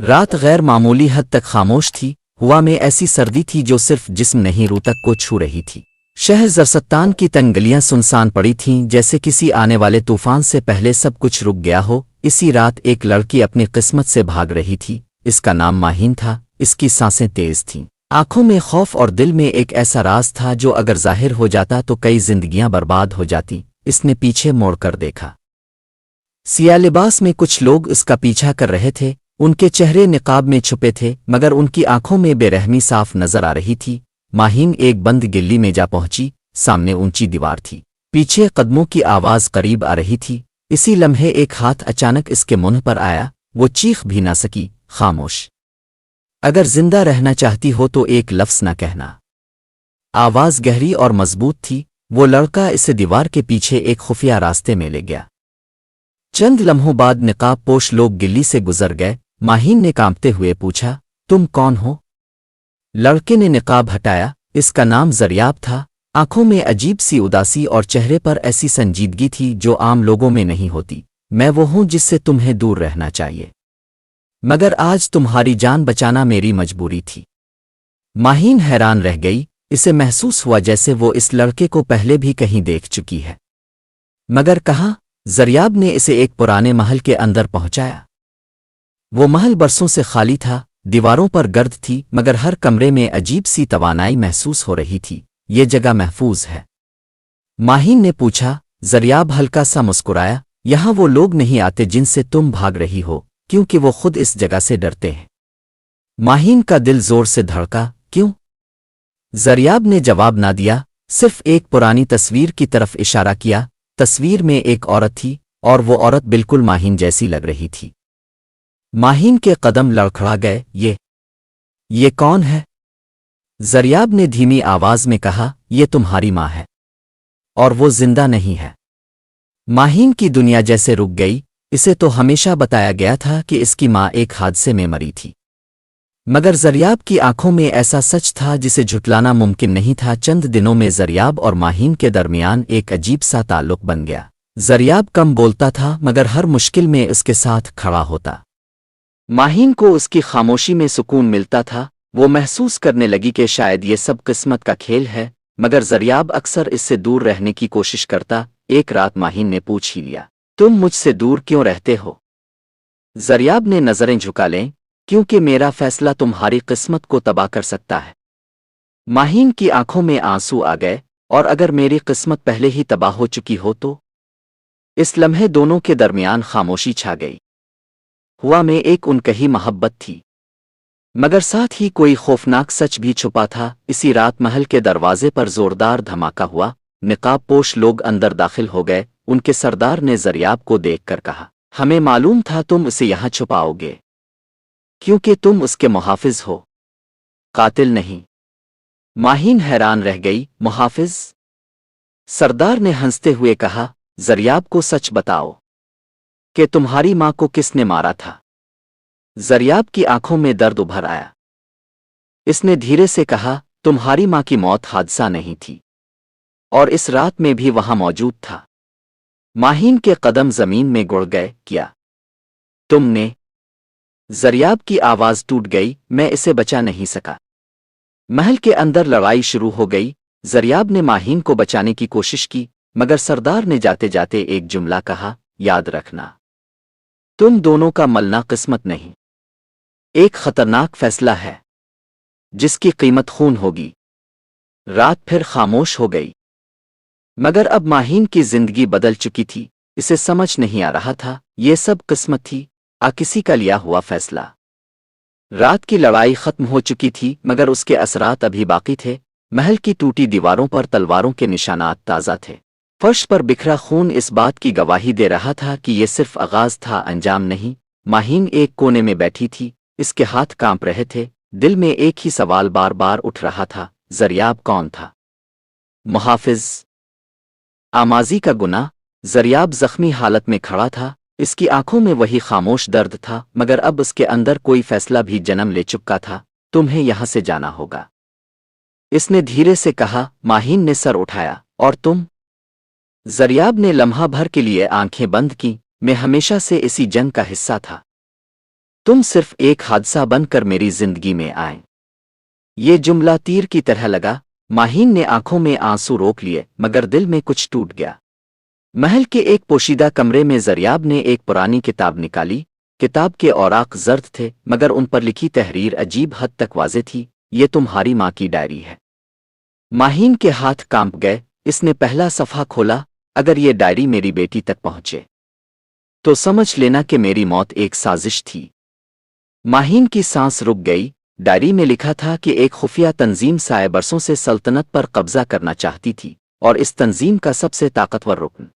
رات غیر معمولی حد تک خاموش تھی، ہوا میں ایسی سردی تھی جو صرف جسم نہیں روح تک کو چھو رہی تھی۔ شہر زرستان کی تنگ گلیاں سنسان پڑی تھیں، جیسے کسی آنے والے طوفان سے پہلے سب کچھ رک گیا ہو۔ اسی رات ایک لڑکی اپنی قسمت سے بھاگ رہی تھی۔ اس کا نام ماہین تھا۔ اس کی سانسیں تیز تھیں، آنکھوں میں خوف اور دل میں ایک ایسا راز تھا جو اگر ظاہر ہو جاتا تو کئی زندگیاں برباد ہو جاتی۔ اس نے پیچھے موڑ کر دیکھا۔ سیاہ لباس میں کچھ لوگ اس کا پیچھا کر رہے تھے۔ ان کے چہرے نقاب میں چھپے تھے، مگر ان کی آنکھوں میں بے رحمی صاف نظر آ رہی تھی۔ ماہین ایک بند گلی میں جا پہنچی۔ سامنے اونچی دیوار تھی، پیچھے قدموں کی آواز قریب آ رہی تھی۔ اسی لمحے ایک ہاتھ اچانک اس کے منہ پر آیا۔ وہ چیخ بھی نہ سکی، خاموش۔ اگر زندہ رہنا چاہتی ہو تو ایک لفظ نہ کہنا۔ آواز گہری اور مضبوط تھی۔ وہ لڑکا اسے دیوار کے پیچھے ایک خفیہ راستے میں لے گیا۔ چند لمحوں بعد نقاب پوش لوگ گلی سے گزر گئے۔ ماہین نے کانپتے ہوئے پوچھا، تم کون ہو؟ لڑکے نے نقاب ہٹایا۔ اس کا نام زریاب تھا۔ آنکھوں میں عجیب سی اداسی اور چہرے پر ایسی سنجیدگی تھی جو عام لوگوں میں نہیں ہوتی۔ میں وہ ہوں جس سے تمہیں دور رہنا چاہیے، مگر آج تمہاری جان بچانا میری مجبوری تھی۔ ماہین حیران رہ گئی۔ اسے محسوس ہوا جیسے وہ اس لڑکے کو پہلے بھی کہیں دیکھ چکی ہے، مگر کہاں؟ زریاب نے اسے ایک پرانے محل کے اندر پہنچایا۔ وہ محل برسوں سے خالی تھا، دیواروں پر گرد تھی، مگر ہر کمرے میں عجیب سی توانائی محسوس ہو رہی تھی۔ یہ جگہ محفوظ ہے؟ ماہین نے پوچھا۔ زریاب ہلکا سا مسکرایا، یہاں وہ لوگ نہیں آتے جن سے تم بھاگ رہی ہو، کیونکہ وہ خود اس جگہ سے ڈرتے ہیں۔ ماہین کا دل زور سے دھڑکا۔ کیوں؟ زریاب نے جواب نہ دیا، صرف ایک پرانی تصویر کی طرف اشارہ کیا۔ تصویر میں ایک عورت تھی، اور وہ عورت بالکل ماہین جیسی لگ رہی تھی۔ ماہین کے قدم لڑکھڑا گئے۔ یہ کون ہے؟ زریاب نے دھیمی آواز میں کہا، یہ تمہاری ماں ہے، اور وہ زندہ نہیں ہے۔ ماہین کی دنیا جیسے رک گئی۔ اسے تو ہمیشہ بتایا گیا تھا کہ اس کی ماں ایک حادثے میں مری تھی، مگر زریاب کی آنکھوں میں ایسا سچ تھا جسے جھٹلانا ممکن نہیں تھا۔ چند دنوں میں زریاب اور ماہین کے درمیان ایک عجیب سا تعلق بن گیا۔ زریاب کم بولتا تھا، مگر ہر مشکل میں اس کے ساتھ کھڑا ہوتا۔ ماہین کو اس کی خاموشی میں سکون ملتا تھا۔ وہ محسوس کرنے لگی کہ شاید یہ سب قسمت کا کھیل ہے، مگر زریاب اکثر اس سے دور رہنے کی کوشش کرتا۔ ایک رات ماہین نے پوچھ ہی لیا، تم مجھ سے دور کیوں رہتے ہو؟ زریاب نے نظریں جھکا لیں، کیونکہ میرا فیصلہ تمہاری قسمت کو تباہ کر سکتا ہے۔ ماہین کی آنکھوں میں آنسو آ گئے، اور اگر میری قسمت پہلے ہی تباہ ہو چکی ہو تو؟ اس لمحے دونوں کے درمیان خاموشی چھا گئی۔ ہوا میں ایک انکہی محبت تھی، مگر ساتھ ہی کوئی خوفناک سچ بھی چھپا تھا۔ اسی رات محل کے دروازے پر زوردار دھماکہ ہوا۔ نقاب پوش لوگ اندر داخل ہو گئے۔ ان کے سردار نے زریاب کو دیکھ کر کہا، ہمیں معلوم تھا تم اسے یہاں چھپاؤ گے، کیونکہ تم اس کے محافظ ہو، قاتل نہیں۔ ماہین حیران رہ گئی۔ محافظ؟ سردار نے ہنستے ہوئے کہا، زریاب کو سچ بتاؤ کہ تمہاری ماں کو کس نے مارا تھا؟ زریاب کی آنکھوں میں درد ابھر آیا۔ اس نے دھیرے سے کہا، تمہاری ماں کی موت حادثہ نہیں تھی، اور اس رات میں بھی وہاں موجود تھا۔ ماہین کے قدم زمین میں گڑ گئے۔ کیا تم نے؟ زریاب کی آواز ٹوٹ گئی، میں اسے بچا نہیں سکا۔ محل کے اندر لڑائی شروع ہو گئی۔ زریاب نے ماہین کو بچانے کی کوشش کی، مگر سردار نے جاتے جاتے ایک جملہ کہا، یاد رکھنا، تم دونوں کا ملنا قسمت نہیں، ایک خطرناک فیصلہ ہے جس کی قیمت خون ہوگی۔ رات پھر خاموش ہو گئی، مگر اب ماہین کی زندگی بدل چکی تھی۔ اسے سمجھ نہیں آ رہا تھا یہ سب قسمت تھی، کسی کا لیا ہوا فیصلہ۔ رات کی لڑائی ختم ہو چکی تھی، مگر اس کے اثرات ابھی باقی تھے۔ محل کی ٹوٹی دیواروں پر تلواروں کے نشانات تازہ تھے۔ فرش پر بکھرا خون اس بات کی گواہی دے رہا تھا کہ یہ صرف آغاز تھا، انجام نہیں۔ ماہین ایک کونے میں بیٹھی تھی، اس کے ہاتھ کانپ رہے تھے۔ دل میں ایک ہی سوال بار بار اٹھ رہا تھا، زریاب کون تھا؟ محافظ؟ آمازی کا گناہ؟ زریاب زخمی حالت میں کھڑا تھا۔ اس کی آنکھوں میں وہی خاموش درد تھا، مگر اب اس کے اندر کوئی فیصلہ بھی جنم لے چکا تھا۔ تمہیں یہاں سے جانا ہوگا، اس نے دھیرے سے کہا۔ ماہین نے سر اٹھایا، اور تم؟ زریاب نے لمحہ بھر کے لیے آنکھیں بند کیں۔ میں ہمیشہ سے اسی جنگ کا حصہ تھا، तुम सिर्फ एक हादसा बनकर मेरी जिंदगी में आए। ये जुमला तीर की तरह लगा। माहीन ने आंखों में आंसू रोक लिए, मगर दिल में कुछ टूट गया। महल के एक पोशीदा कमरे में जरियाब ने एक पुरानी किताब निकाली। किताब के औराक जर्द थे, मगर उन पर लिखी तहरीर अजीब हद तक वाज़ेह थी। ये तुम्हारी माँ की डायरी है। माहीन के हाथ कांप गए। इसने पहला सफ़ा खोला। अगर ये डायरी मेरी बेटी तक पहुंचे तो समझ लेना कि मेरी मौत एक साजिश थी। माहीन की सांस रुक गई। डायरी में लिखा था कि एक खुफिया तंजीम साए बरसों से सल्तनत पर कब्जा करना चाहती थी, और इस तंजीम का सबसे ताकतवर रुकन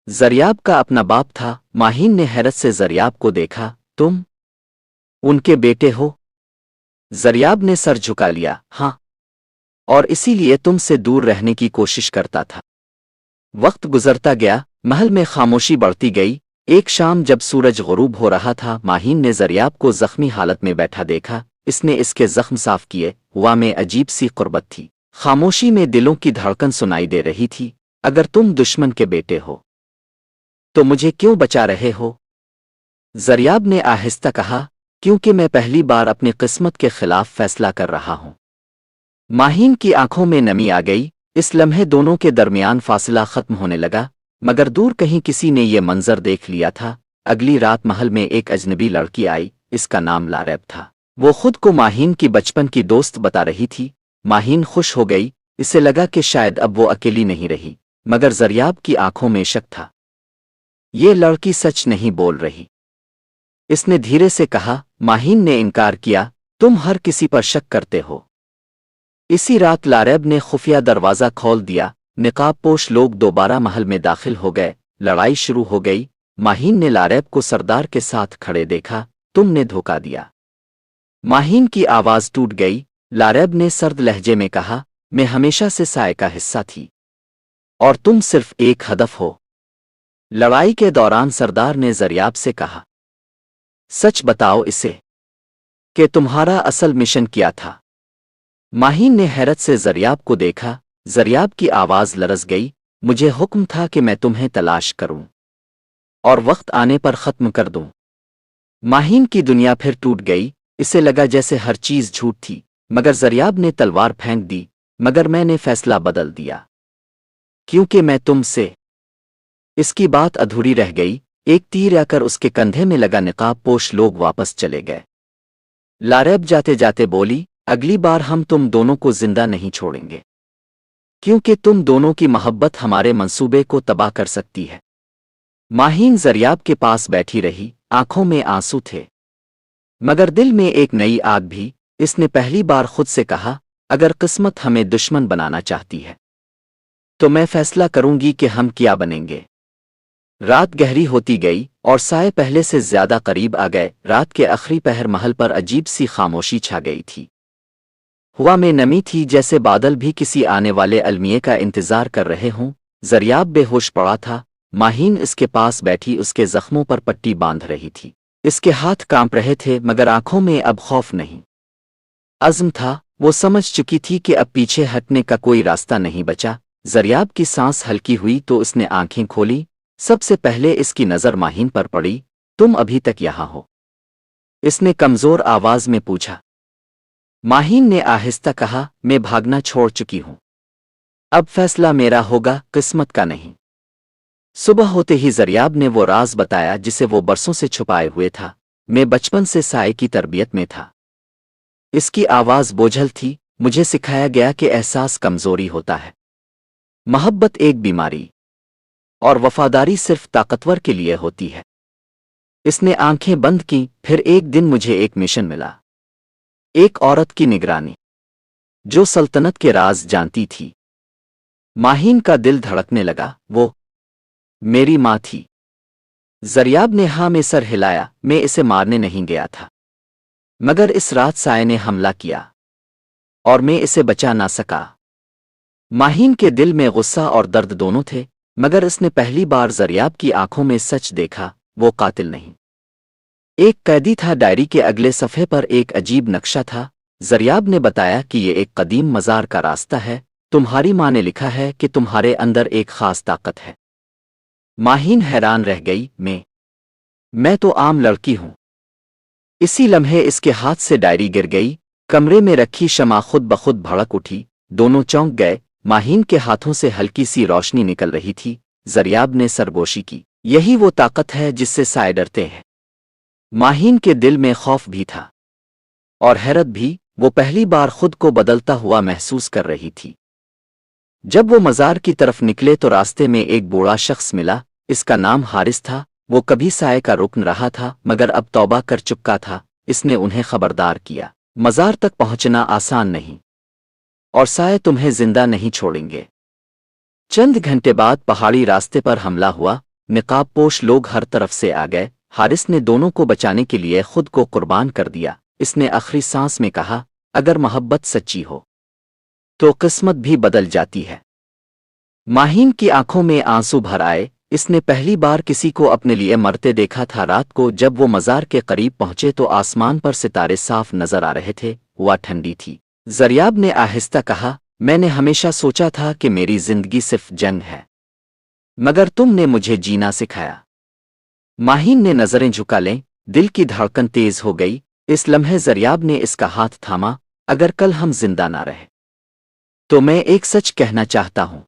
जरियाब का अपना बाप था। माहीन ने हैरत से जरियाब को देखा। तुम उनके बेटे हो? जरियाब ने सर झुका लिया। हाँ, और इसीलिए तुमसे दूर रहने की कोशिश करता था। वक्त गुजरता गया, महल में खामोशी बढ़ती गई। एक शाम जब सूरज गुरूब हो रहा था, माहीन ने जरियाब को जख्मी हालत में बैठा देखा। इसने इसके जख्म साफ किए। हुआ में अजीब सी कुर्बत थी। खामोशी में दिलों की धड़कन सुनाई दे रही थी। अगर तुम दुश्मन के बेटे हो तो मुझे क्यों बचा रहे हो? जरियाब ने आहिस्ता कहा, क्योंकि मैं पहली बार अपनी किस्मत के खिलाफ फैसला कर रहा हूं। माहीन की आंखों में नमी आ गई। इस लम्हे दोनों के दरमियान फासला खत्म होने लगा, मगर दूर कहीं किसी ने ये मंजर देख लिया था। अगली रात महल में एक अजनबी लड़की आई। इसका नाम लारेब था। वो खुद को माहीन की बचपन की दोस्त बता रही थी। माहीन खुश हो गई। इसे लगा कि शायद अब वो अकेली नहीं रही, मगर जरियाब की आंखों में शक था। ये लड़की सच नहीं बोल रही, इसने धीरे से कहा। माहीन ने इनकार किया। तुम हर किसी पर शक करते हो। इसी रात लारेब ने खुफिया दरवाज़ा खोल दिया। निकाब पोश लोग दोबारा महल में दाखिल हो गए। लड़ाई शुरू हो गई। माहीन ने लारेब को सरदार के साथ खड़े देखा। तुमने धोखा दिया। माहीन की आवाज़ टूट गई। लारेब ने सर्द लहजे में कहा, मैं हमेशा से साए का हिस्सा थी, और तुम सिर्फ एक हदफ हो। लड़ाई के दौरान सरदार ने जरियाब से कहा, सच बताओ इसे कि तुम्हारा असल मिशन क्या था। माहीन ने हैरत से जरियाब को देखा। जरियाब की आवाज़ लरज गई। मुझे हुक्म था कि मैं तुम्हें तलाश करूं और वक्त आने पर ख़त्म कर दूं। माहीन की दुनिया फिर टूट गई। इसे लगा जैसे हर चीज़ झूठ थी, मगर जरियाब ने तलवार फेंक दी। मगर मैंने फैसला बदल दिया, क्योंकि मैं तुमसे। इसकी बात अधूरी रह गई। एक तीर आकर उसके कंधे में लगा। निकाब पोश लोग वापस चले गए। लारेब जाते जाते बोली, अगली बार हम तुम दोनों को जिंदा नहीं छोड़ेंगे, क्योंकि तुम दोनों की मोहब्बत हमारे मंसूबे को तबाह कर सकती है। माहीन जरियाब के पास बैठी रही। आंखों में आंसू थे, मगर दिल में एक नई आग भी। इसने पहली बार खुद से कहा, अगर किस्मत हमें दुश्मन बनाना चाहती है तो मैं फैसला करूंगी कि हम क्या बनेंगे। रात गहरी होती गई और साए पहले से ज्यादा करीब आ गए। रात के आखिरी पहर महल पर अजीब सी खामोशी छा गई थी। हवा में नमी थी, जैसे बादल भी किसी आने वाले अलमिये का इंतजार कर रहे हों। जरियाब बेहोश पड़ा था। माहीन इसके पास बैठी उसके जख्मों पर पट्टी बांध रही थी। इसके हाथ कांप रहे थे, मगर आंखों में अब खौफ नहीं, अज़्म था। वो समझ चुकी थी कि अब पीछे हटने का कोई रास्ता नहीं बचा। जरियाब की सांस हल्की हुई तो उसने आंखें खोली। सबसे पहले इसकी नज़र माहीन पर पड़ी। तुम अभी तक यहाँ हो? इसने कमज़ोर आवाज़ में पूछा। माहीन ने आहिस्ता कहा, मैं भागना छोड़ चुकी हूं। अब फैसला मेरा होगा, किस्मत का नहीं। सुबह होते ही जरियाब ने वो राज बताया जिसे वो बरसों से छुपाए हुए था। मैं बचपन से साए की तरबियत में था। इसकी आवाज़ बोझल थी। मुझे सिखाया गया कि एहसास कमज़ोरी होता है, मोहब्बत एक बीमारी, और वफादारी सिर्फ ताकतवर के लिए होती है। इसने आंखें बंद की। फिर एक दिन मुझे एक मिशन मिला। एक औरत की निगरानी, जो सल्तनत के राज जानती थी। माहीन का दिल धड़कने लगा। वो मेरी माँ थी। जरियाब ने हाँ में सर हिलाया। मैं इसे मारने नहीं गया था, मगर इस रात साए ने हमला किया और मैं इसे बचा ना सका। माहीन के दिल में गुस्सा और दर्द दोनों थे, मगर इसने पहली बार जरियाब की आंखों में सच देखा। वो कातिल नहीं, एक कैदी था। डायरी के अगले सफ़े पर एक अजीब नक्शा था। जरियाब ने बताया कि ये एक कदीम मज़ार का रास्ता है। तुम्हारी माँ ने लिखा है कि तुम्हारे अंदर एक खास ताकत है। माहीन हैरान रह गई। मैं तो आम लड़की हूं। इसी लम्हे इसके हाथ से डायरी गिर गई। कमरे में रखी शमा खुद बखुद भड़क उठी। दोनों चौंक गए। माहीन के हाथों से हल्की सी रोशनी निकल रही थी। ज़रियाब ने सरगोशी की। यही वो ताकत है जिससे साए डरते हैं। माहीन के दिल में खौफ भी था और हैरत भी। वो पहली बार खुद को बदलता हुआ महसूस कर रही थी। जब वो मज़ार की तरफ निकले तो रास्ते में एक बूढ़ा शख्स मिला। इसका नाम हारिस था। वो कभी साए का रुकन रहा था मगर अब तौबा कर चुका था। इसने उन्हें खबरदार किया, मज़ार तक पहुंचना आसान नहीं और साए तुम्हें जिंदा नहीं छोड़ेंगे। चंद घंटे बाद पहाड़ी रास्ते पर हमला हुआ। निकाब पोश लोग हर तरफ से आ गए। हारिस ने दोनों को बचाने के लिए खुद को कुर्बान कर दिया। इसने आखिरी सांस में कहा, अगर मोहब्बत सच्ची हो तो किस्मत भी बदल जाती है। माहीन की आंखों में आंसू भर आए। इसने पहली बार किसी को अपने लिए मरते देखा था। रात को जब वो मज़ार के करीब पहुंचे तो आसमान पर सितारे साफ नजर आ रहे थे। हवा ठंडी थी। ज़रियाब ने आहिस्ता कहा, मैंने हमेशा सोचा था कि मेरी जिंदगी सिर्फ जंग है, मगर तुमने मुझे जीना सिखाया। माहीन ने नजरें झुका लें। दिल की धड़कन तेज हो गई। इस लम्हे ज़रियाब ने इसका हाथ थामा। अगर कल हम जिंदा ना रहे तो मैं एक सच कहना चाहता हूं।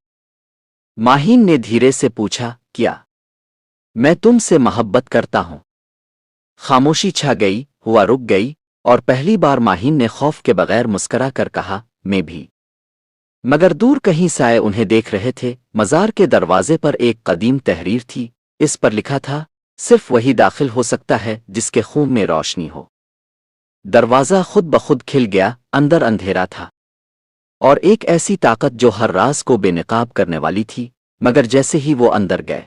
माहीन ने धीरे से पूछा, क्या? मैं तुमसे मोहब्बत करता हूं। खामोशी छा गई। हुआ रुक गई और पहली बार माहीन ने खौफ के बगैर मुस्करा कर कहा, मैं भी। मगर दूर कहीं साए उन्हें देख रहे थे। मज़ार के दरवाजे पर एक कदीम तहरीर थी। इस पर लिखा था, सिर्फ वही दाखिल हो सकता है जिसके खून में रोशनी हो। दरवाज़ा खुद बखुद खिल गया। अंदर अंधेरा था और एक ऐसी ताकत जो हर राज को बेनकाब करने वाली थी। मगर जैसे ही वो अंदर गए,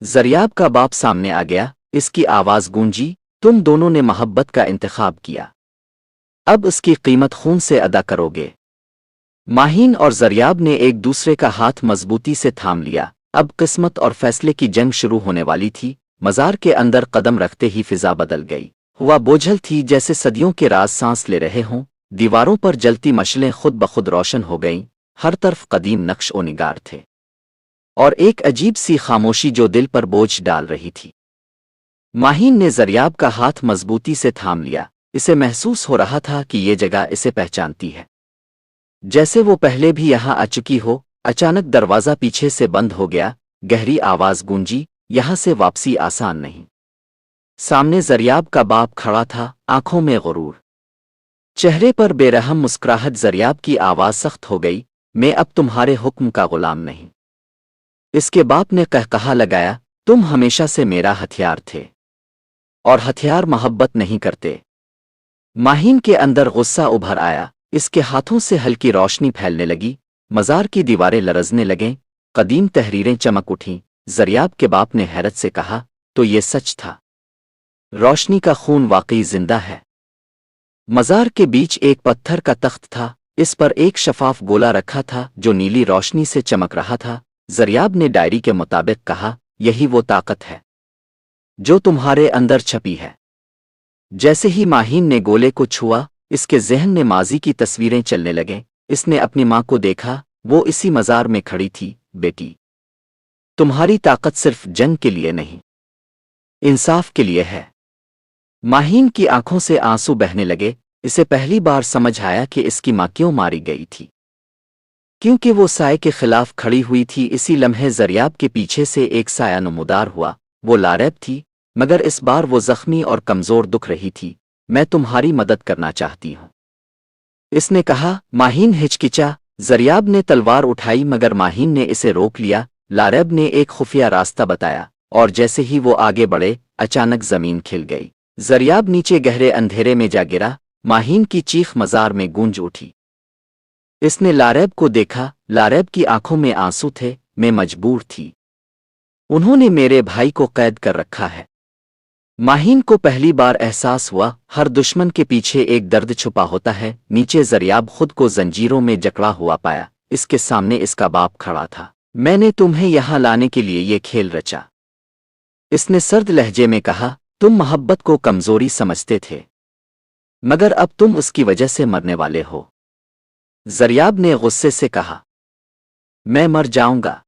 ज़रियाब का बाप सामने आ गया। इसकी आवाज़ गूंजी, तुम दोनों ने मोहब्बत का इंतखाब किया, अब उसकी कीमत खून से अदा करोगे। माहीन और ज़रियाब ने एक दूसरे का हाथ मजबूती से थाम लिया। अब किस्मत और फैसले की जंग शुरू होने वाली थी। मज़ार के अंदर कदम रखते ही फिजा बदल गई। हुआ बोझल थी जैसे सदियों के राज सांस ले रहे हों। दीवारों पर जलती मशलें खुद बखुद रोशन हो गईं। हर तरफ कदीम नक्श ओ निगार थे और एक अजीब सी खामोशी जो दिल पर बोझ डाल रही थी। माहीन ने ज़रियाब का हाथ मजबूती से थाम लिया। इसे महसूस हो रहा था कि ये जगह इसे पहचानती है, जैसे वो पहले भी यहां आ चुकी हो। अचानक दरवाज़ा पीछे से बंद हो गया। गहरी आवाज़ गूंजी, यहां से वापसी आसान नहीं। सामने ज़रियाब का बाप खड़ा था, आंखों में गुरूर, चेहरे पर बेरहम मुस्कुराहट। ज़रियाब की आवाज़ सख्त हो गई, मैं अब तुम्हारे हुक्म का गुलाम नहीं। इसके बाप ने कहकहा लगाया, तुम हमेशा से मेरा हथियार थे और हथियार मोहब्बत नहीं करते। माहीन के अंदर गुस्सा उभर आया। इसके हाथों से हल्की रोशनी फैलने लगी। मज़ार की दीवारें लरजने लगें। कदीम तहरीरें चमक उठीं। ज़रियाब के बाप ने हैरत से कहा, तो ये सच था, रोशनी का खून वाकई जिंदा है। मज़ार के बीच एक पत्थर का तख्त था। इस पर एक शफाफ गोला रखा था जो नीली रोशनी से चमक रहा था। ज़रियाब ने डायरी के मुताबिक कहा, यही वो ताकत है जो तुम्हारे अंदर छपी है। जैसे ही माहीन ने गोले को छुआ, इसके ज़हन में माजी की तस्वीरें चलने लगें। इसने अपनी माँ को देखा, वो इसी मज़ार में खड़ी थी। बेटी, तुम्हारी ताकत सिर्फ जंग के लिए नहीं, इंसाफ के लिए है। माहीन की आंखों से आंसू बहने लगे। इसे पहली बार समझ आया कि इसकी माँ क्यों मारी गई थी, क्योंकि वो साए के खिलाफ खड़ी हुई थी। इसी लम्हे ज़रियाब के पीछे से एक साया नमूदार हुआ। वो लारैब थी, मगर इस बार वो जख्मी और कमज़ोर दुख रही थी। मैं तुम्हारी मदद करना चाहती हूँ, इसने कहा। माहीन हिचकिचा। ज़रियाब ने तलवार उठाई मगर माहीन ने इसे रोक लिया। लारैब ने एक खुफिया रास्ता बताया और जैसे ही वो आगे बढ़े, अचानक ज़मीन खिल गई। ज़रियाब नीचे गहरे अंधेरे में जा गिरा। माहीन की चीख मज़ार में गूंज उठी। इसने लारैब को देखा। लारैब की आंखों में आंसू थे। मैं मजबूर थी, उन्होंने मेरे भाई को कैद कर रखा है। माहीन को पहली बार एहसास हुआ, हर दुश्मन के पीछे एक दर्द छुपा होता है। नीचे ज़रियाब खुद को जंजीरों में जकड़ा हुआ पाया। इसके सामने इसका बाप खड़ा था। मैंने तुम्हें यहां लाने के लिए ये खेल रचा, इसने सर्द लहजे में कहा। तुम मोहब्बत को कमजोरी समझते थे, मगर अब तुम उसकी वजह से मरने वाले हो। ज़रियाब ने गुस्से से कहा, मैं मर जाऊंगा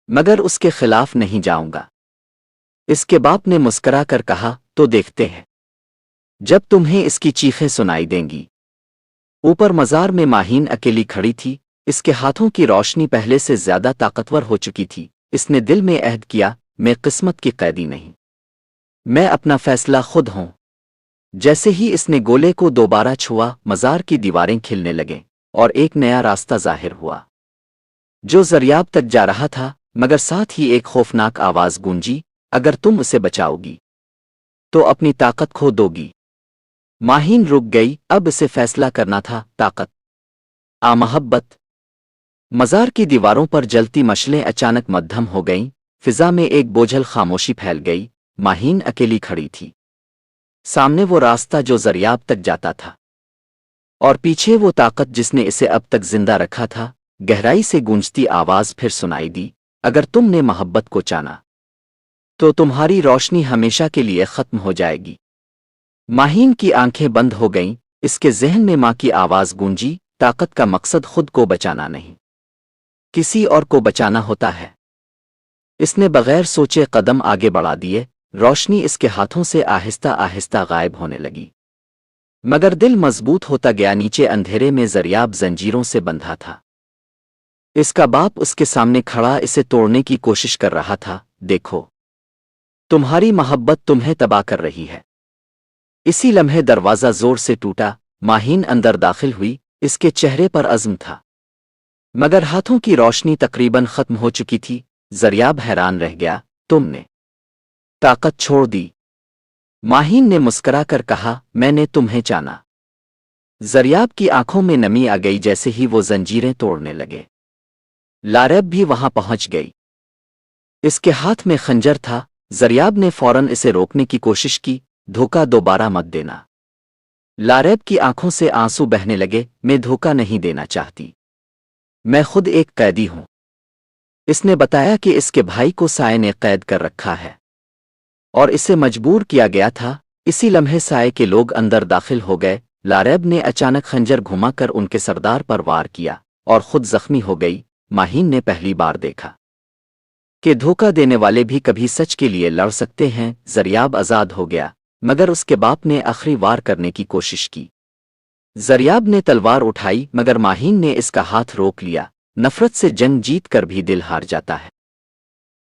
मगर उसके खिलाफ नहीं जाऊंगा। इसके बाप ने मुस्करा कर कहा, तो देखते हैं। जब तुम्हें इसकी चीखें सुनाई देंगी। ऊपर मज़ार में माहीन अकेली खड़ी थी। इसके हाथों की रोशनी पहले से ज्यादा ताकतवर हो चुकी थी। इसने दिल में अहद किया, मैं किस्मत की कैदी नहीं, मैं अपना फैसला खुद हूं। जैसे ही इसने गोले को दोबारा छुआ, मज़ार की दीवारें खिलने लगें और एक नया रास्ता जाहिर हुआ जो ज़रियाब तक जा रहा था। मगर साथ ही एक खौफनाक आवाज़ गूंजी, अगर तुम उसे बचाओगी तो अपनी ताकत खो दोगी। माहीन रुक गई। अब इसे फैसला करना था, ताकत आ मोहब्बत। मज़ार की दीवारों पर जलती मशलें अचानक मद्धम हो गईं। फिजा में एक बोझल खामोशी फैल गई। माहीन अकेली खड़ी थी। सामने वो रास्ता जो ज़रियाब तक जाता था और पीछे वो ताकत जिसने इसे अब तक जिंदा रखा था। गहराई से गूंजती आवाज़ फिर सुनाई दी, अगर तुमने मोहब्बत को चाना तो तुम्हारी रोशनी हमेशा के लिए ख़त्म हो जाएगी। माहीन की आंखें बंद हो गईं। इसके ज़हन में माँ की आवाज़ गूंजी, ताकत का मकसद खुद को बचाना नहीं, किसी और को बचाना होता है। इसने बगैर सोचे कदम आगे बढ़ा दिए। रोशनी इसके हाथों से आहिस्ता आहिस्ता गायब होने लगी। मगर दिल मजबूत होता गया। नीचे अंधेरे में ज़रियाब जंजीरों से बंधा था। इसका बाप उसके सामने खड़ा इसे तोड़ने की कोशिश कर रहा था। देखो, तुम्हारी मोहब्बत तुम्हें तबाह कर रही है। इसी लम्हे दरवाज़ा जोर से टूटा। माहीन अंदर दाखिल हुई। इसके चेहरे पर अज़्म था, मगर हाथों की रोशनी तकरीबन ख़त्म हो चुकी थी। ज़रियाब हैरान रह गया, तुमने ताकत छोड़ दी? माहीन ने मुस्कराकर कहा, मैंने तुम्हें चाना। ज़रियाब की आंखों में नमी आ गई। जैसे ही वो जंजीरें तोड़ने लगे, लारेब भी वहां पहुंच गई। इसके हाथ में खंजर था। ज़रियाब ने फौरन इसे रोकने की कोशिश की, धोखा दोबारा मत देना। लारेब की आंखों से आंसू बहने लगे, मैं धोखा नहीं देना चाहती, मैं खुद एक कैदी हूं। इसने बताया कि इसके भाई को साये ने कैद कर रखा है और इसे मजबूर किया गया था। इसी लम्हे साये के लोग अंदर दाखिल हो गए। लारेब ने अचानक खंजर घुमाकर उनके सरदार पर वार किया और खुद जख्मी हो गई। माहीन ने पहली बार देखा कि धोखा देने वाले भी कभी सच के लिए लड़ सकते हैं। ज़रियाब आज़ाद हो गया, मगर उसके बाप ने आखिरी वार करने की कोशिश की। ज़रियाब ने तलवार उठाई, मगर माहीन ने इसका हाथ रोक लिया। नफरत से जंग जीत कर भी दिल हार जाता है।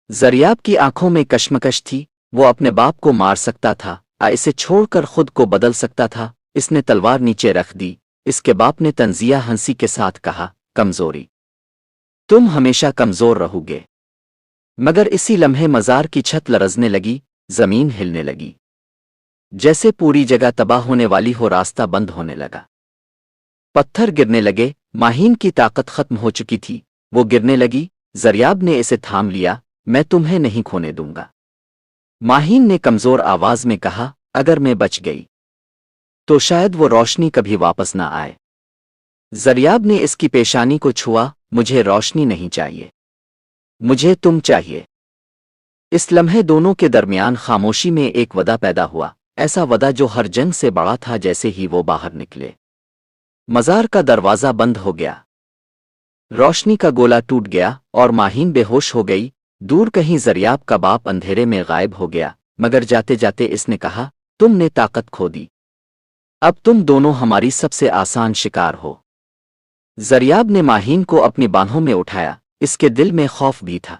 ज़रियाब की आंखों में कश्मकश थी। वो अपने बाप को मार सकता था, इसे छोड़कर खुद को बदल सकता था। इसने तलवार नीचे रख दी। इसके बाप ने तंजिया हंसी के साथ कहा, कमजोरी, तुम हमेशा कमजोर रहोगे। मगर इसी लम्हे मज़ार की छत लरजने लगी, जमीन हिलने लगी, जैसे पूरी जगह तबाह होने वाली हो। रास्ता बंद होने लगा, पत्थर गिरने लगे। माहीन की ताकत खत्म हो चुकी थी, वो गिरने लगी। ज़रियाब ने इसे थाम लिया, मैं तुम्हें नहीं खोने दूंगा। माहीन ने कमजोर आवाज में कहा, अगर मैं बच गई तो शायद वो रोशनी कभी वापस ना आए। ज़रियाब ने इसकी पेशानी को छुआ, मुझे रोशनी नहीं चाहिए, मुझे तुम चाहिए। इस लम्हे दोनों के दरमियान खामोशी में एक वदा पैदा हुआ, ऐसा वदा जो हर जंग से बड़ा था। जैसे ही वो बाहर निकले, मज़ार का दरवाज़ा बंद हो गया, रोशनी का गोला टूट गया और माहीन बेहोश हो गई। दूर कहीं ज़रियाब का बाप अंधेरे में गायब हो गया, मगर जाते जाते इसने कहा, तुमने ताकत खो दी, अब तुम दोनों हमारी सबसे आसान शिकार हो। ज़रियाब ने माहीन को अपनी बाहों में उठाया। इसके दिल में खौफ भी था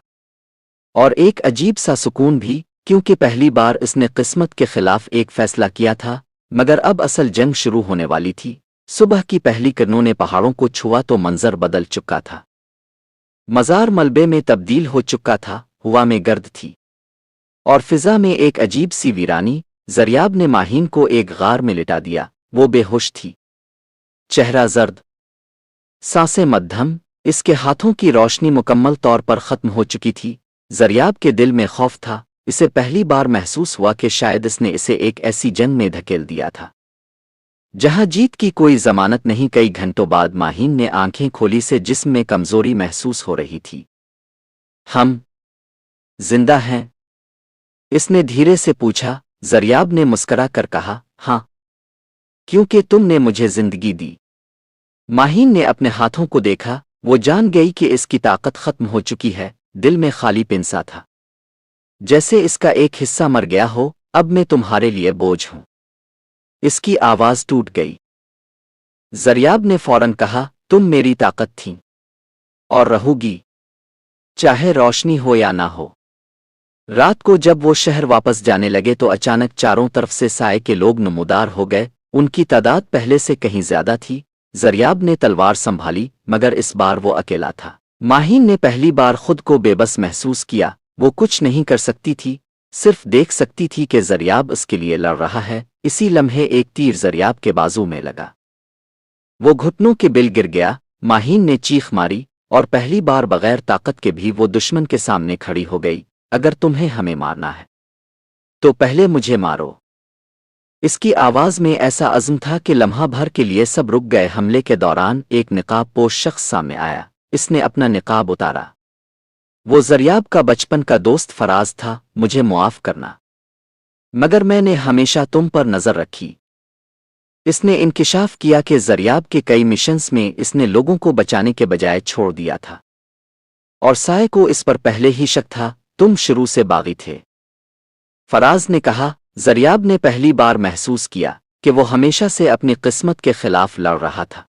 और एक अजीब सा सुकून भी, क्योंकि पहली बार इसने किस्मत के खिलाफ एक फैसला किया था। मगर अब असल जंग शुरू होने वाली थी। सुबह की पहली किरणों ने पहाड़ों को छुआ तो मंजर बदल चुका था। मज़ार मलबे में तब्दील हो चुका था, हवा में गर्द थी और फिजा में एक अजीब सी वीरानी। ज़रियाब ने माहीन को एक गार में लिटा दिया। वो बेहोश थी, चेहरा जर्द, सांसें मध्यम। इसके हाथों की रोशनी मुकम्मल तौर पर ख़त्म हो चुकी थी। ज़रियाब के दिल में खौफ था। इसे पहली बार महसूस हुआ कि शायद इसने इसे एक ऐसी जंग में धकेल दिया था जहां जीत की कोई जमानत नहीं। कई घंटों बाद माहीन ने आंखें खोली से जिस्म में कमजोरी महसूस हो रही थी। हम जिंदा हैं? इसने धीरे से पूछा। ज़रियाब ने मुस्करा कर कहा, हाँ, क्योंकि तुमने मुझे जिंदगी दी। माहीन ने अपने हाथों को देखा। वो जान गई कि इसकी ताकत खत्म हो चुकी है। दिल में खाली पिंसा था, जैसे इसका एक हिस्सा मर गया हो। अब मैं तुम्हारे लिए बोझ हूं। इसकी आवाज टूट गई। जरियाब ने फौरन कहा, तुम मेरी ताकत थी और रहोगी, चाहे रोशनी हो या ना हो। रात को जब वो शहर वापस जाने लगे तो अचानक चारों तरफ से साए के लोग नमूदार हो गए। उनकी तादाद पहले से कहीं ज्यादा थी। जरियाब ने तलवार संभाली, मगर इस बार वो अकेला था। माहीन ने पहली बार खुद को बेबस महसूस किया। वो कुछ नहीं कर सकती थी, सिर्फ देख सकती थी कि जरियाब उसके लिए लड़ रहा है। इसी लम्हे एक तीर जरियाब के बाजू में लगा। वो घुटनों के बिल गिर गया। माहीन ने चीख मारी और पहली बार बगैर ताकत के भी वो दुश्मन के सामने खड़ी हो गई। अगर तुम्हें हमें मारना है तो पहले मुझे मारो। इसकी आवाज में ऐसा अज़्म था कि लम्हा भर के लिए सब रुक गए। हमले के दौरान एक निकाब पोश शख्स सामने आया। इसने अपना निकाब उतारा। वो जरियाब का बचपन का दोस्त फराज था। मुझे मुआफ करना, मगर मैंने हमेशा तुम पर नजर रखी। इसने इंकिशाफ किया कि जरियाब के कई मिशंस में इसने लोगों को बचाने के बजाय छोड़ दिया था, और साए को इस पर पहले ही शक था। तुम शुरू से बागी थे। फराज ने कहा। जरियाब ने पहली बार महसूस किया कि वो हमेशा से अपनी किस्मत के खिलाफ लड़ रहा था,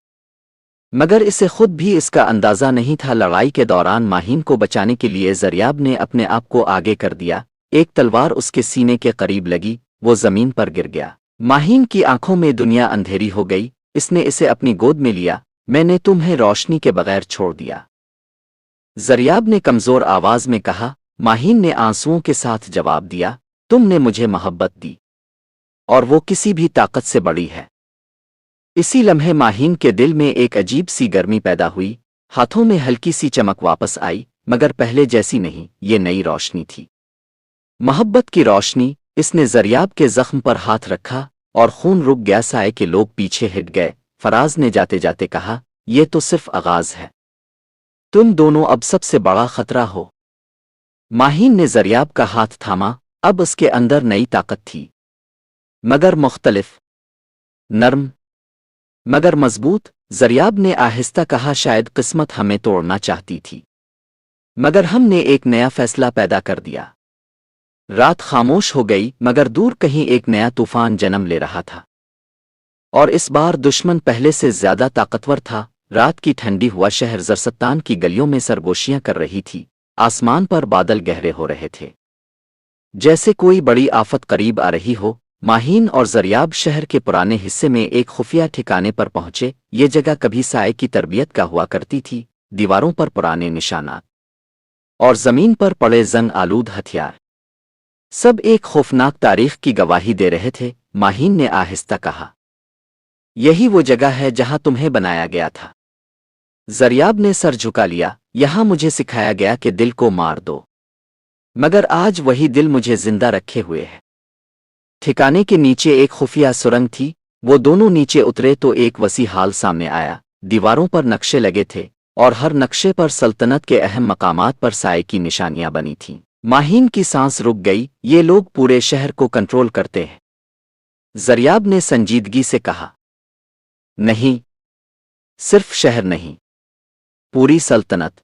मगर इसे खुद भी इसका अंदाजा नहीं था। लड़ाई के दौरान माहीन को बचाने के लिए जरियाब ने अपने आप को आगे कर दिया। एक तलवार उसके सीने के करीब लगी। वो जमीन पर गिर गया। माहीन की आंखों में दुनिया अंधेरी हो गई। इसने इसे अपनी गोद में लिया। मैंने तुम्हें रोशनी के बगैर छोड़ दिया, जरियाब ने कमजोर आवाज में कहा। माहीन ने आंसुओं के साथ जवाब दिया, तुमने मुझे मोहब्बत दी और वो किसी भी ताकत से बड़ी है। इसी लम्हे माहीन के दिल में एक अजीब सी गर्मी पैदा हुई। हाथों में हल्की सी चमक वापस आई, मगर पहले जैसी नहीं। ये नई रोशनी थी, मोहब्बत की रोशनी। इसने जरियाब के जख्म पर हाथ रखा और खून रुक गया। साए के लोग पीछे हट गए। फराज ने जाते जाते कहा, यह तो सिर्फ आगाज है, तुम दोनों अब सबसे बड़ा खतरा हो। माहीन ने जरियाब का हाथ थामा। अब उसके अंदर नई ताकत थी, मगर मुख्तलिफ, नर्म मगर मजबूत। जरियाब ने आहिस्ता कहा, शायद किस्मत हमें तोड़ना चाहती थी, मगर हमने एक नया फैसला पैदा कर दिया। रात खामोश हो गई, मगर दूर कहीं एक नया तूफान जन्म ले रहा था, और इस बार दुश्मन पहले से ज्यादा ताकतवर था। रात की ठंडी हुआ शहर जरसत्तान की गलियों में सरगोशियां कर रही थी। आसमान पर बादल गहरे हो रहे थे, जैसे कोई बड़ी आफत करीब आ रही हो। माहीन और जरियाब शहर के पुराने हिस्से में एक खुफिया ठिकाने पर पहुंचे। ये जगह कभी साए की तरबियत का हुआ करती थी। दीवारों पर पुराने निशानात और जमीन पर पड़े जंग आलूद हथियार, सब एक खौफनाक तारीख की गवाही दे रहे थे। माहीन ने आहिस्ता कहा, यही वो जगह है जहां तुम्हें बनाया गया था। जरियाब ने सर झुका लिया। यहां मुझे सिखाया गया कि दिल को मार दो, मगर आज वही दिल मुझे जिंदा रखे हुए है। ठिकाने के नीचे एक खुफिया सुरंग थी। वो दोनों नीचे उतरे तो एक वसी हाल सामने आया। दीवारों पर नक्शे लगे थे, और हर नक्शे पर सल्तनत के अहम मकामात पर साए की निशानियां बनी थीं। माहीन की सांस रुक गई। ये लोग पूरे शहर को कंट्रोल करते हैं, जरियाब ने संजीदगी से कहा। नहीं, सिर्फ शहर नहीं, पूरी सल्तनत।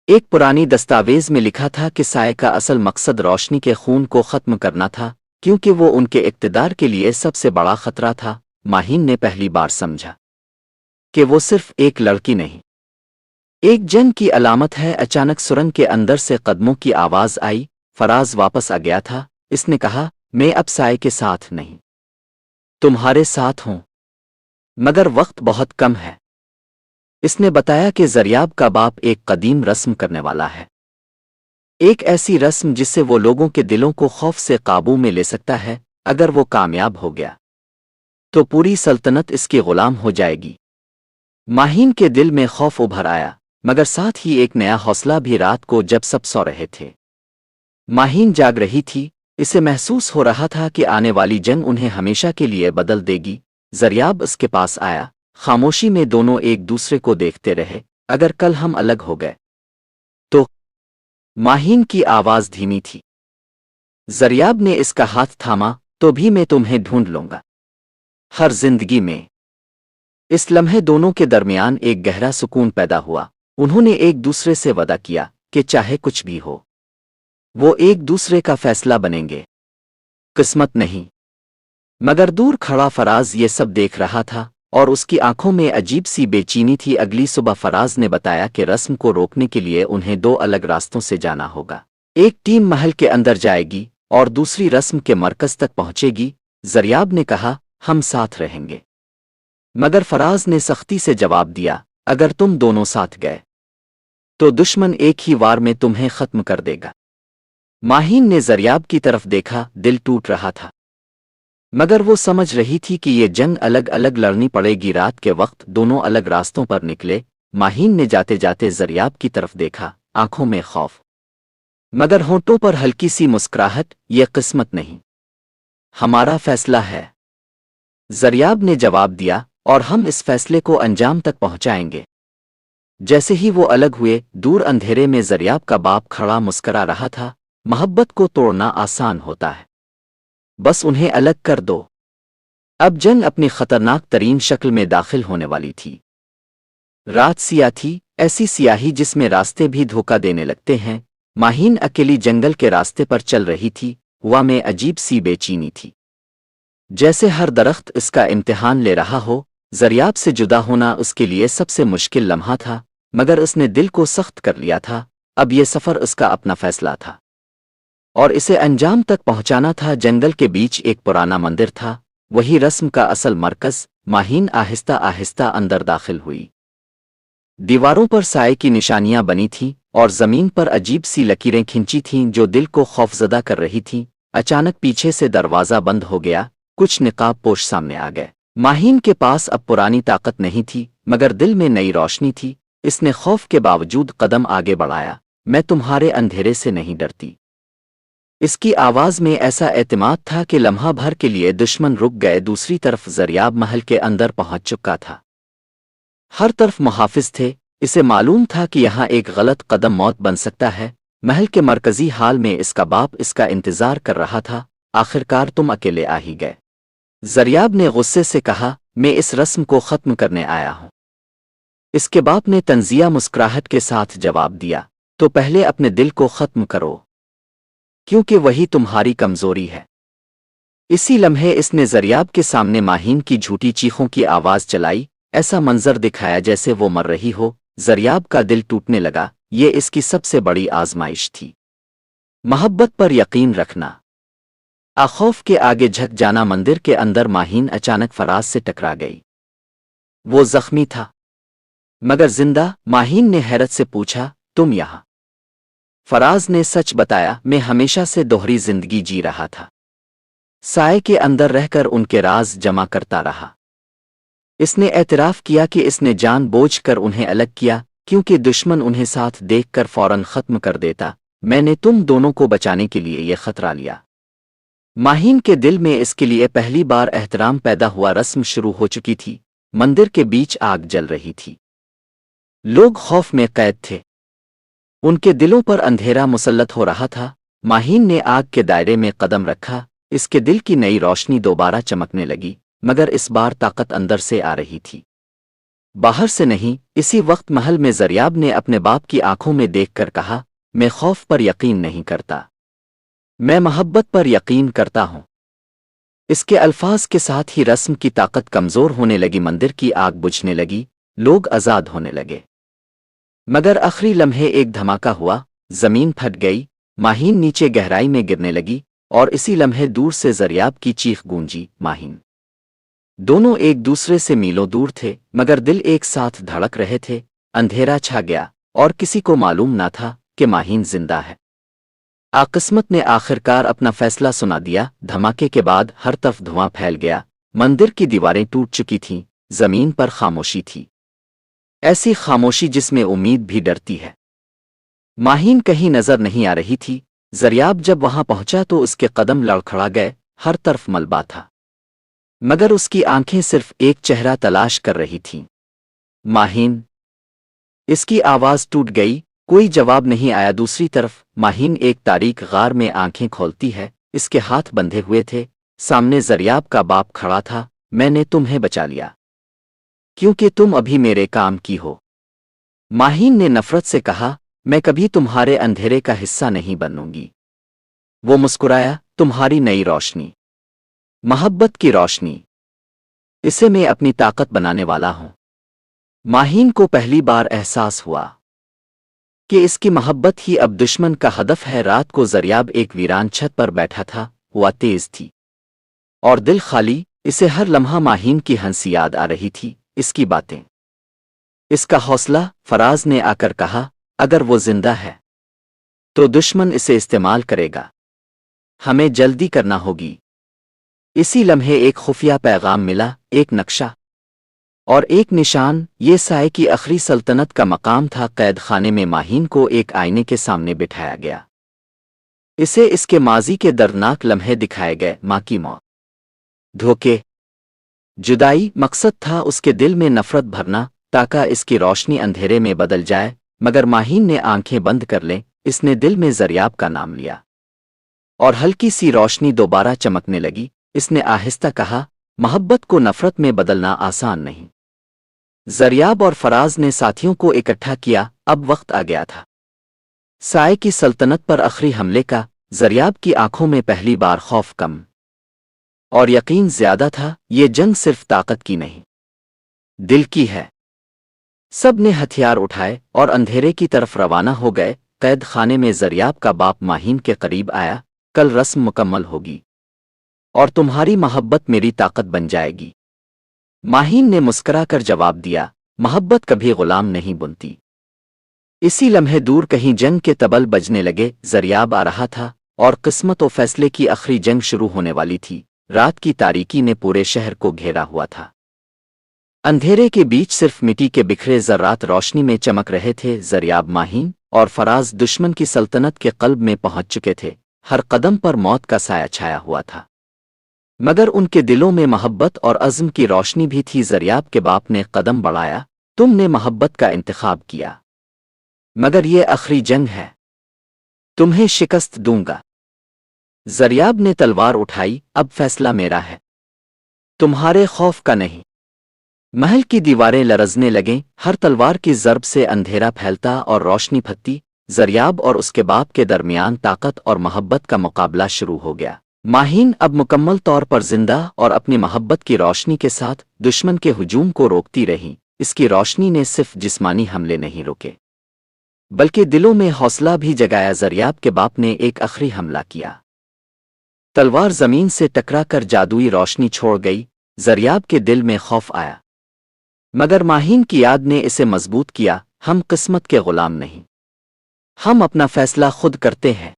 एक पुरानी दस्तावेज में लिखा था कि साए का असल मकसद रोशनी के खून को खत्म करना था, क्योंकि वो उनके इक़्तिदार के लिए सबसे बड़ा खतरा था। माहीन ने पहली बार समझा कि वो सिर्फ एक लड़की नहीं, एक जंग की अलामत है। अचानक सुरंग के अंदर से कदमों की आवाज आई। फराज वापस आ गया था। इसने कहा, मैं अब साए के साथ नहीं, तुम्हारे साथ हूं, मगर वक्त बहुत कम है। इसने बताया कि जरियाब का बाप एक कदीम रस्म करने वाला है, एक ऐसी रस्म जिससे वो लोगों के दिलों को खौफ से काबू में ले सकता है। अगर वो कामयाब हो गया तो पूरी सल्तनत इसकी गुलाम हो जाएगी। माहीन के दिल में खौफ उभर आया, मगर साथ ही एक नया हौसला भी। रात को जब सब सो रहे थे, माहीन जाग रही थी। इसे महसूस हो रहा था कि आने वाली जंग उन्हें हमेशा के लिए बदल देगी। जरियाब उसके पास आया। खामोशी में दोनों एक दूसरे को देखते रहे। अगर कल हम अलग हो गए तो, माहीन की आवाज धीमी थी। जरियाब ने इसका हाथ थामा, तो भी मैं तुम्हें ढूंढ लूंगा, हर जिंदगी में। इस लम्हे दोनों के दरमियान एक गहरा सुकून पैदा हुआ। उन्होंने एक दूसरे से वादा किया कि चाहे कुछ भी हो, वो एक दूसरे का फैसला बनेंगे, किस्मत नहीं। मगर दूर खड़ा फराज ये सब देख रहा था और उसकी आंखों में अजीब सी बेचैनी थी। अगली सुबह फराज ने बताया कि रस्म को रोकने के लिए उन्हें दो अलग रास्तों से जाना होगा। एक टीम महल के अंदर जाएगी और दूसरी रस्म के मरकज तक पहुंचेगी। जरियाब ने कहा, हम साथ रहेंगे। मगर फराज ने सख्ती से जवाब दिया, अगर तुम दोनों साथ गए तो दुश्मन एक ही वार में तुम्हें खत्म कर देगा। माहीन ने जरियाब की तरफ देखा, दिल टूट रहा था, मगर वो समझ रही थी कि ये जंग अलग अलग लड़नी पड़ेगी। रात के वक्त दोनों अलग रास्तों पर निकले। माहीन ने जाते जाते जरियाब की तरफ देखा, आंखों में खौफ मगर होंठों पर हल्की सी मुस्कुराहट। ये किस्मत नहीं, हमारा फैसला है, जरियाब ने जवाब दिया, और हम इस फैसले को अंजाम तक पहुंचाएंगे। जैसे ही वो अलग हुए, दूर अंधेरे में जरियाब का बाप खड़ा मुस्करा रहा था। मोहब्बत को तोड़ना आसान होता है, बस उन्हें अलग कर दो। अब जंग अपनी खतरनाक तरीन शक्ल में दाखिल होने वाली थी। रात सियाह थी, ऐसी सियाही जिसमें रास्ते भी धोखा देने लगते हैं। माहीन अकेली जंगल के रास्ते पर चल रही थी। हवा में अजीब सी बेचैनी थी, जैसे हर दरख्त इसका इम्तिहान ले रहा हो। जरियाब से जुदा होना उसके लिए सबसे मुश्किल लम्हा था, मगर उसने दिल को सख्त कर लिया था। अब यह सफ़र उसका अपना फैसला था और इसे अंजाम तक पहुंचाना था। जंगल के बीच एक पुराना मंदिर था, वही रस्म का असल मरकज। माहीन आहिस्ता आहिस्ता अंदर दाखिल हुई। दीवारों पर साए की निशानियां बनी थीं और जमीन पर अजीब सी लकीरें खिंची थीं जो दिल को खौफजदा कर रही थीं। अचानक पीछे से दरवाज़ा बंद हो गया। कुछ निकाब पोश सामने आ गए। माहीन के पास अब पुरानी ताकत नहीं थी, मगर दिल में नई रोशनी थी। इसने खौफ के बावजूद कदम आगे बढ़ाया। मैं तुम्हारे अंधेरे से नहीं डरती। इसकी आवाज़ में ऐसा एतमाद था कि लम्हा भर के लिए दुश्मन रुक गए। दूसरी तरफ जरियाब महल के अंदर पहुंच चुका था। हर तरफ मुहाफिज थे। इसे मालूम था कि यहाँ एक गलत कदम मौत बन सकता है। महल के मरकजी हाल में इसका बाप इसका इंतजार कर रहा था। आखिरकार तुम अकेले आ ही गए, जरियाब ने गुस्से से कहा। मैं इस रस्म को ख़त्म करने आया हूँ। इसके बाप ने तंजिया मुस्कुराहट के साथ जवाब दिया, तो पहले अपने दिल को ख़त्म करो, क्योंकि वही तुम्हारी कमज़ोरी है। इसी लम्हे इसने जरियाब के सामने माहीन की झूठी चीखों की आवाज़ चलाई। ऐसा मंजर दिखाया जैसे वो मर रही हो। जरियाब का दिल टूटने लगा। ये इसकी सबसे बड़ी आजमाइश थी, मोहब्बत पर यकीन रखना, आखौफ के आगे झक जाना। मंदिर के अंदर माहीन अचानक फराज से टकरा गई। वो जख्मी था मगर जिंदा। माहीन ने हैरत से पूछा, तुम यहाँ? फराज ने सच बताया, मैं हमेशा से दोहरी जिंदगी जी रहा था, साए के अंदर रहकर उनके राज जमा करता रहा। इसने एतराफ़ किया कि इसने जानबूझकर उन्हें अलग किया, क्योंकि दुश्मन उन्हें साथ देखकर फौरन ख़त्म कर देता। मैंने तुम दोनों को बचाने के लिए यह खतरा लिया। माहीन के दिल में इसके लिए पहली बार एहतराम पैदा हुआ। रस्म शुरू हो चुकी थी। मंदिर के बीच आग जल रही थी। लोग खौफ में कैद थे, उनके दिलों पर अंधेरा मुसल्लत हो रहा था। माहीन ने आग के दायरे में कदम रखा। इसके दिल की नई रोशनी दोबारा चमकने लगी, मगर इस बार ताकत अंदर से आ रही थी, बाहर से नहीं। इसी वक्त महल में जरियाब ने अपने बाप की आंखों में देखकर कहा, मैं खौफ पर यकीन नहीं करता, मैं मोहब्बत पर यकीन करता हूँ। इसके अल्फाज के साथ ही रस्म की ताकत कमज़ोर होने लगी। मंदिर की आग बुझने लगी, लोग आज़ाद होने लगे। मगर आखिरी लम्हे एक धमाका हुआ। जमीन फट गई, माहीन नीचे गहराई में गिरने लगी, और इसी लम्हे दूर से जरियाब की चीख गूंजी, माहीन। दोनों एक दूसरे से मीलों दूर थे, मगर दिल एक साथ धड़क रहे थे। अंधेरा छा गया और किसी को मालूम ना था कि माहीन जिंदा है। आकिस्मत ने आखिरकार अपना फैसला सुना दिया। धमाके के बाद हर तरफ धुआं फैल गया। मंदिर की दीवारें टूट चुकी थीं, जमीन पर खामोशी थी, ऐसी खामोशी जिसमें उम्मीद भी डरती है। माहीन कहीं नजर नहीं आ रही थी। जरियाब जब वहां पहुंचा तो उसके कदम लड़खड़ा गए। हर तरफ मलबा था, मगर उसकी आंखें सिर्फ एक चेहरा तलाश कर रही थीं, माहीन। इसकी आवाज टूट गई, कोई जवाब नहीं आया। दूसरी तरफ माहीन एक तारीक गार में आंखें खोलती है। इसके हाथ बंधे हुए थे। सामने जरियाब का बाप खड़ा था। मैंने तुम्हें बचा लिया, क्योंकि तुम अभी मेरे काम की हो, माहीन ने नफरत से कहा। मैं कभी तुम्हारे अंधेरे का हिस्सा नहीं बनूंगी। वो मुस्कुराया, तुम्हारी नई रोशनी محبت کی روشنی، اسے میں اپنی طاقت بنانے والا ہوں۔ ماہین کو پہلی بار احساس ہوا کہ اس کی محبت ہی اب دشمن کا ہدف ہے۔ رات کو زریاب ایک ویران چھت پر بیٹھا تھا، ہوا تیز تھی اور دل خالی، اسے ہر لمحہ ماہین کی ہنسی یاد آ رہی تھی، اس کی باتیں، اس کا حوصلہ۔ فراز نے آ کر کہا، اگر وہ زندہ ہے تو دشمن اسے استعمال کرے گا، ہمیں جلدی کرنا ہوگی۔ اسی لمحے ایک خفیہ پیغام ملا، ایک نقشہ اور ایک نشان۔ یہ سائے کی آخری سلطنت کا مقام تھا۔ قید خانے میں ماہین کو ایک آئینے کے سامنے بٹھایا گیا، اسے اس کے ماضی کے دردناک لمحے دکھائے گئے۔ ماں کی موت، دھوکے، جدائی، مقصد تھا اس کے دل میں نفرت بھرنا تاکہ اس کی روشنی اندھیرے میں بدل جائے۔ مگر ماہین نے آنکھیں بند کر لیں، اس نے دل میں زریاب کا نام لیا اور ہلکی سی روشنی دوبارہ چمکنے لگی۔ اس نے آہستہ کہا، محبت کو نفرت میں بدلنا آسان نہیں۔ زریاب اور فراز نے ساتھیوں کو اکٹھا کیا، اب وقت آ گیا تھا سائے کی سلطنت پر آخری حملے کا۔ زریاب کی آنکھوں میں پہلی بار خوف کم اور یقین زیادہ تھا۔ یہ جنگ صرف طاقت کی نہیں، دل کی ہے۔ سب نے ہتھیار اٹھائے اور اندھیرے کی طرف روانہ ہو گئے۔ قید خانے میں زریاب کا باپ ماہین کے قریب آیا، کل رسم مکمل ہوگی اور تمہاری محبت میری طاقت بن جائے گی۔ ماہین نے مسکرا کر جواب دیا، محبت کبھی غلام نہیں بنتی۔ اسی لمحے دور کہیں جنگ کے طبل بجنے لگے۔ زریاب آ رہا تھا اور قسمت و فیصلے کی آخری جنگ شروع ہونے والی تھی۔ رات کی تاریکی نے پورے شہر کو گھیرا ہوا تھا، اندھیرے کے بیچ صرف مٹی کے بکھرے ذرات روشنی میں چمک رہے تھے۔ زریاب، ماہین اور فراز دشمن کی سلطنت کے قلب میں پہنچ چکے تھے، ہر قدم پر موت کا سایہ چھایا ہوا تھا، مگر ان کے دلوں میں محبت اور عزم کی روشنی بھی تھی۔ زریاب کے باپ نے قدم بڑھایا، تم نے محبت کا انتخاب کیا، مگر یہ آخری جنگ ہے، تمہیں شکست دوں گا۔ زریاب نے تلوار اٹھائی، اب فیصلہ میرا ہے، تمہارے خوف کا نہیں۔ محل کی دیواریں لرزنے لگیں، ہر تلوار کی ضرب سے اندھیرا پھیلتا اور روشنی پھٹتی۔ زریاب اور اس کے باپ کے درمیان طاقت اور محبت کا مقابلہ شروع ہو گیا۔ ماہین اب مکمل طور پر زندہ اور اپنی محبت کی روشنی کے ساتھ دشمن کے ہجوم کو روکتی رہی۔ اس کی روشنی نے صرف جسمانی حملے نہیں روکے بلکہ دلوں میں حوصلہ بھی جگایا۔ زریاب کے باپ نے ایک آخری حملہ کیا، تلوار زمین سے ٹکرا کر جادوئی روشنی چھوڑ گئی۔ زریاب کے دل میں خوف آیا، مگر ماہین کی یاد نے اسے مضبوط کیا، ہم قسمت کے غلام نہیں، ہم اپنا فیصلہ خود کرتے ہیں۔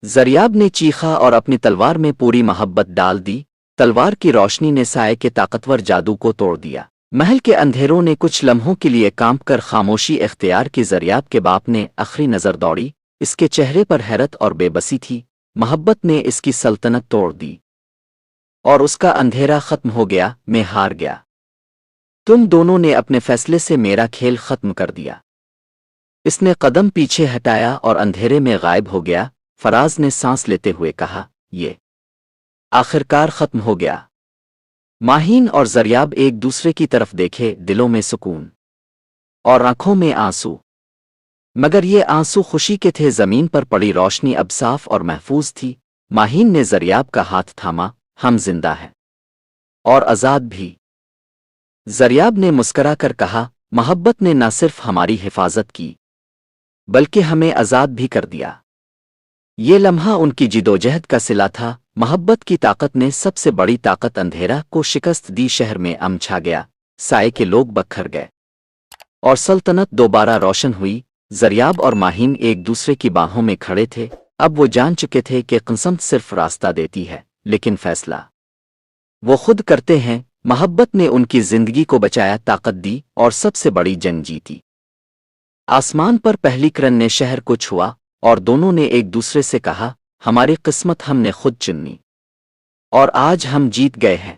زریاب نے چیخا اور اپنی تلوار میں پوری محبت ڈال دی۔ تلوار کی روشنی نے سائے کے طاقتور جادو کو توڑ دیا۔ محل کے اندھیروں نے کچھ لمحوں کے لیے کانپ کر خاموشی اختیار کی۔ زریاب کے باپ نے آخری نظر دوڑی، اس کے چہرے پر حیرت اور بے بسی تھی۔ محبت نے اس کی سلطنت توڑ دی اور اس کا اندھیرا ختم ہو گیا۔ میں ہار گیا، تم دونوں نے اپنے فیصلے سے میرا کھیل ختم کر دیا۔ اس نے قدم پیچھے ہٹایا اور اندھیرے میں غائب ہو گیا۔ فراز نے سانس لیتے ہوئے کہا، یہ آخرکار ختم ہو گیا۔ ماہین اور زریاب ایک دوسرے کی طرف دیکھے، دلوں میں سکون اور آنکھوں میں آنسو، مگر یہ آنسو خوشی کے تھے۔ زمین پر پڑی روشنی اب صاف اور محفوظ تھی۔ ماہین نے زریاب کا ہاتھ تھاما، ہم زندہ ہیں اور آزاد بھی۔ زریاب نے مسکرا کر کہا، محبت نے نہ صرف ہماری حفاظت کی بلکہ ہمیں آزاد بھی کر دیا۔ یہ لمحہ ان کی جدوجہد کا صلہ تھا۔ محبت کی طاقت نے سب سے بڑی طاقت اندھیرا کو شکست دی۔ شہر میں امن چھا گیا، سائے کے لوگ بکھر گئے اور سلطنت دوبارہ روشن ہوئی۔ زریاب اور ماہین ایک دوسرے کی باہوں میں کھڑے تھے، اب وہ جان چکے تھے کہ قسمت صرف راستہ دیتی ہے لیکن فیصلہ وہ خود کرتے ہیں۔ محبت نے ان کی زندگی کو بچایا، طاقت دی اور سب سے بڑی جنگ جیتی۔ آسمان پر پہلی کرن نے شہر کو چھوا اور دونوں نے ایک دوسرے سے کہا، ہماری قسمت ہم نے خود چنی اور آج ہم جیت گئے ہیں۔